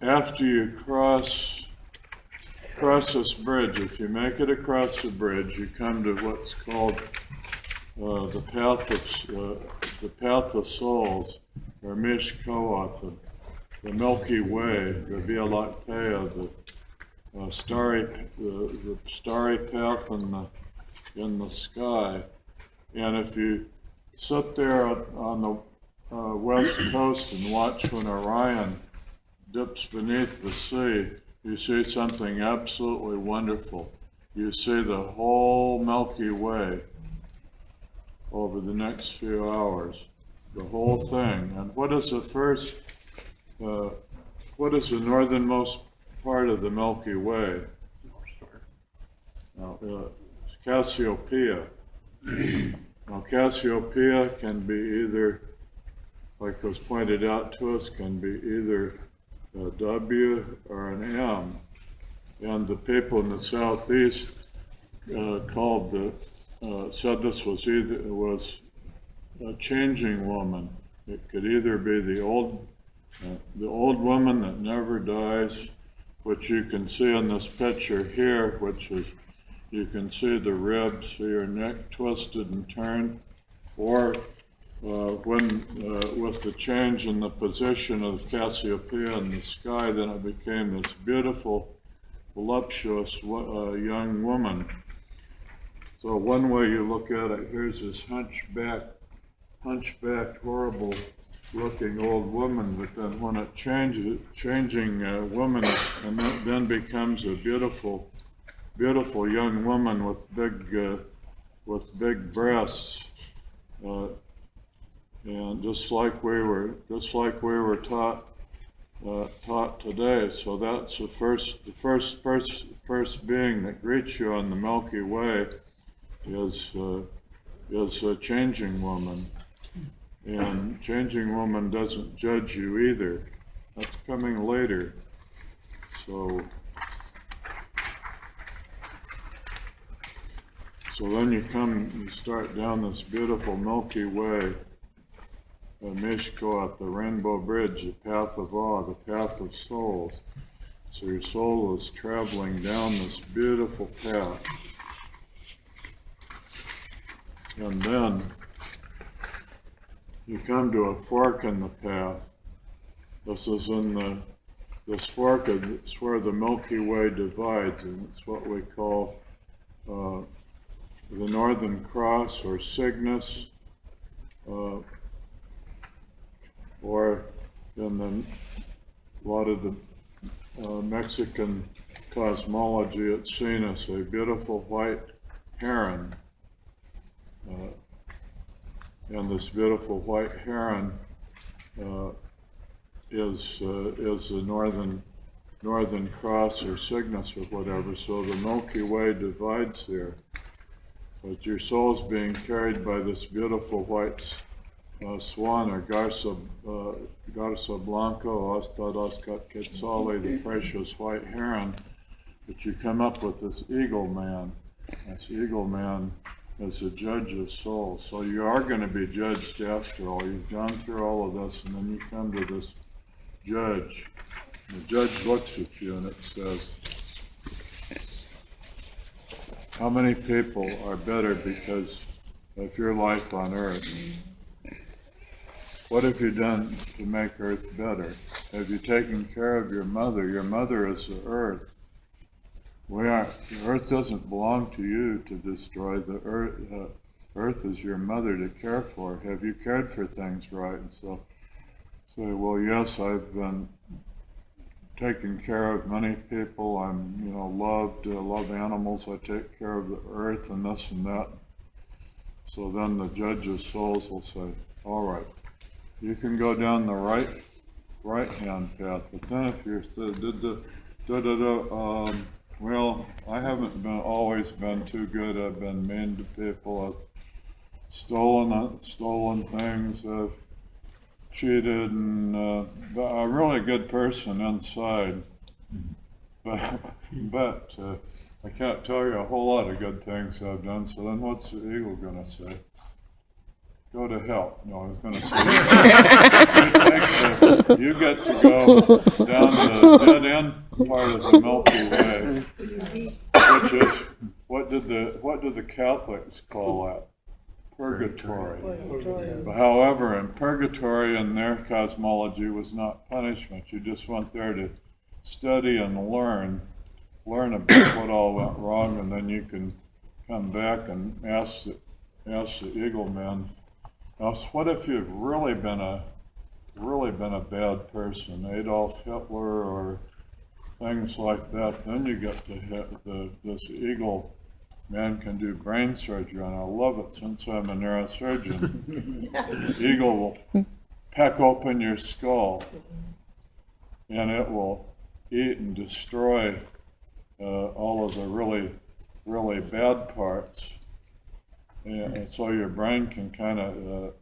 after you cross this bridge, if you make it across the bridge, you come to what's called the path of souls, or Mishkoat, the Milky Way, the Via Lactea, the starry path in the sky. And if you sit there on the west coast and watch when Orion dips beneath the sea, you see something absolutely wonderful. You see the whole Milky Way over the next few hours, the whole thing. And what is the northernmost part of the Milky Way? Cassiopeia. Now, Cassiopeia can be either, like was pointed out to us, can be either a W or an M. And the people in the southeast said this was a changing woman. It could either be the old woman that never dies, which you can see in this picture here, which is, you can see the ribs, see her neck twisted and turned, or with the change in the position of Cassiopeia in the sky, then it became this beautiful, voluptuous young woman. So one way you look at it, here's this hunchbacked, horrible-looking old woman, but then when it changing woman, and then becomes a beautiful young woman with big breasts, and just like we were taught today. So that's the first being that greets you on the Milky Way is a changing woman, and changing woman doesn't judge you either. That's coming later. So then you start down this beautiful Milky Way, Mishkoat, the Rainbow Bridge, the path of awe, the path of souls. So your soul is traveling down this beautiful path. And then you come to a fork in the path. This fork is where the Milky Way divides, and it's what we call the Northern Cross or Cygnus, or in a lot of the Mexican cosmology, it's seen as a beautiful white heron. And this beautiful white heron is the Northern Cross or Cygnus or whatever. So the Milky Way divides there. But your soul's being carried by this beautiful white swan, or Garza Blanco, Astadascat Quetzali, the precious white heron. But you come up with this eagle man. This eagle man is a judge of souls. So you are going to be judged after all. You've gone through all of this, and then you come to this judge. The judge looks at you and it says, how many people are better because of your life on earth? What have you done to make earth better? Have you taken care of your mother? Your mother is the earth. The earth doesn't belong to you to destroy. The earth is your mother to care for. Have you cared for things right? And so say, well, yes, I've been taking care of many people. I'm, loved. I love animals. I take care of the earth and this and that. So then the judge of souls will say, all right, you can go down the right-hand path. But then if you're well, I haven't always been too good. I've been mean to people. I've stolen things. I've cheated, and a really good person inside. But I can't tell you a whole lot of good things I've done. So then what's the eagle going to say? go to hell. No, I was going to say, you get to go down the dead end part of the Milky Way, which is, what did the Catholics call that? Purgatory. However, in purgatory, in their cosmology, was not punishment. You just went there to study and learn about what all went wrong, and then you can come back and ask the Eagle Men, what if you've really been a bad person, Adolf Hitler or things like that? Then you get to hit this Eagle Man can do brain surgery, and I love it since I'm a neurosurgeon. The eagle will peck open your skull, and it will eat and destroy all of the really, really bad parts. And so your brain can kind of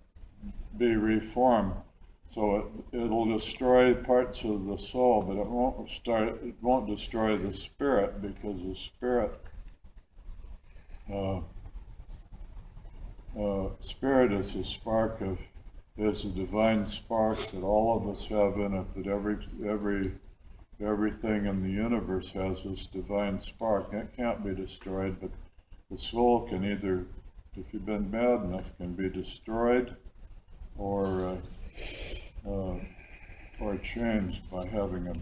be reformed. So it'll destroy parts of the soul, but it won't destroy the spirit, because the spirit spirit is a spark is a divine spark that all of us have in it, that everything in the universe has this divine spark. It can't be destroyed, but the soul can either, if you've been bad enough, can be destroyed or changed by having a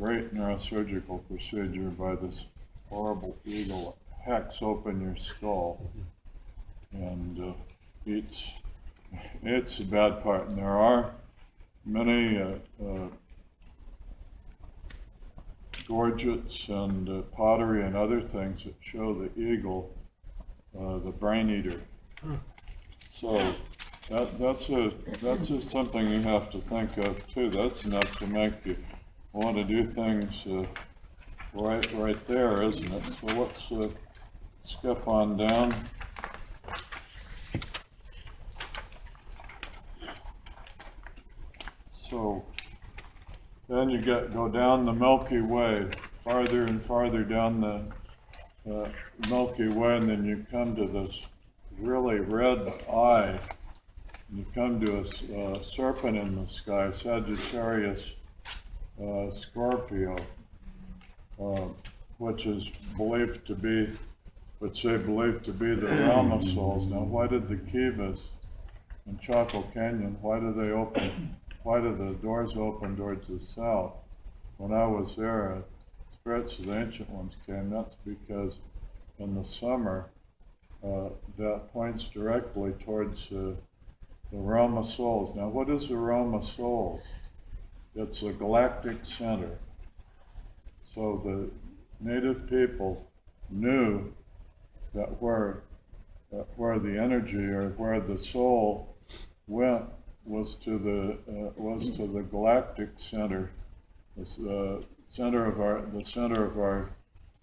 great neurosurgical procedure by this horrible eagle that hacks open your skull and eats the bad part. And there are many gorgets and pottery and other things that show the eagle, the brain eater. So that's something you have to think of too. That's enough to make you want to do things right there, isn't it? So let's skip on down. So then you go down the Milky Way, farther and farther down the Milky Way, and then you come to this really red eye. You come to a serpent in the sky, Sagittarius Scorpio, which is believed to be the realm of souls. Now, why did the Kivas in Chaco Canyon, why do the doors open towards the south? When I was there, spirits of the ancient ones came. That's because in the summer, that points directly towards the realm of souls. Now, what is the realm of souls? It's a galactic center. So the native people knew that where the energy or where the soul went was to the galactic center, the center of our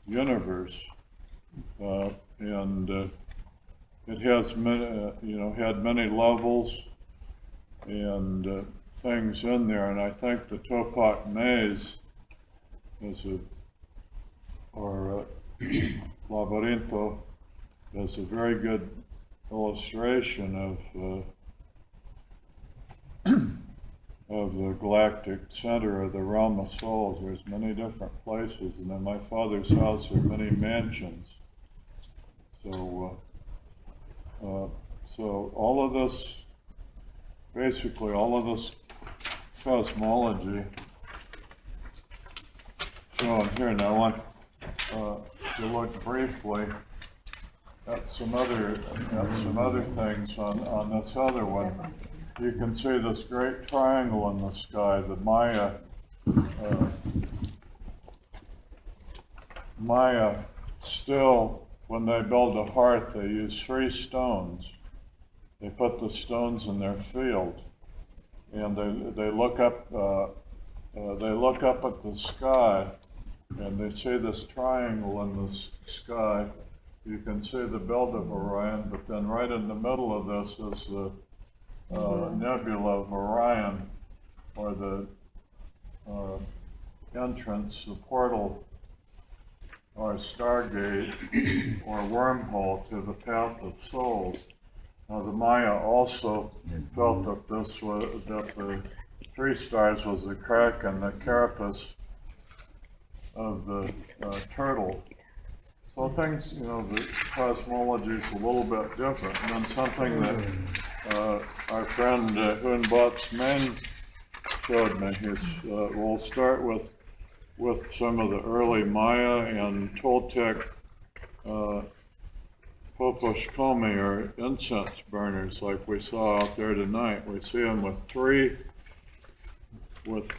universe, and it has had many levels and things in there. And I think the Topak maze or Labyrinto is a very good illustration of the galactic center of the realm of souls. There's many different places, and in my father's house there are many mansions. So all of this, basically all of this cosmology shown here. Now I want to look briefly at some other things on this other one. You can see this great triangle in the sky. The Maya still, when they build a hearth, they use 3 stones. They put the stones in their field, and they look up at the sky, and they see this triangle in the sky. You can see the belt of Orion, but then right in the middle of this is the nebula of Orion, or the entrance, the portal, or stargate, or wormhole to the path of souls. Now the Maya also felt that the 3 stars was the crack in the carapace of the turtle. So things, the cosmology is a little bit different. And then something that our friend Hunbot's Main showed me is we'll start with some of the early Maya and Toltec Poposhkomi, or incense burners, like we saw out there tonight. We see them with three legs.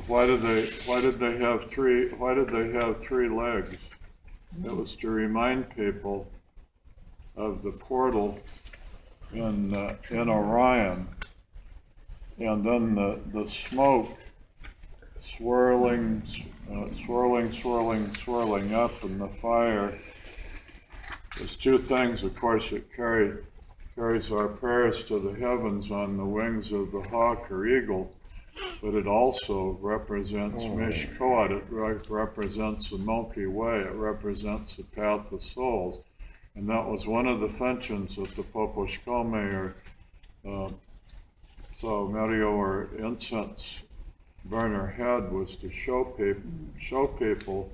Why did they have three legs? It was to remind people of the portal in Orion, and then the smoke swirling up, and the fire. There's 2 things, of course. It carries our prayers to the heavens on the wings of the hawk or eagle, but it also represents Mishkoat. It represents the Milky Way. It represents the path of souls. And that was one of the functions that the Poposhkomi, or Merio, or incense burner had, was to show people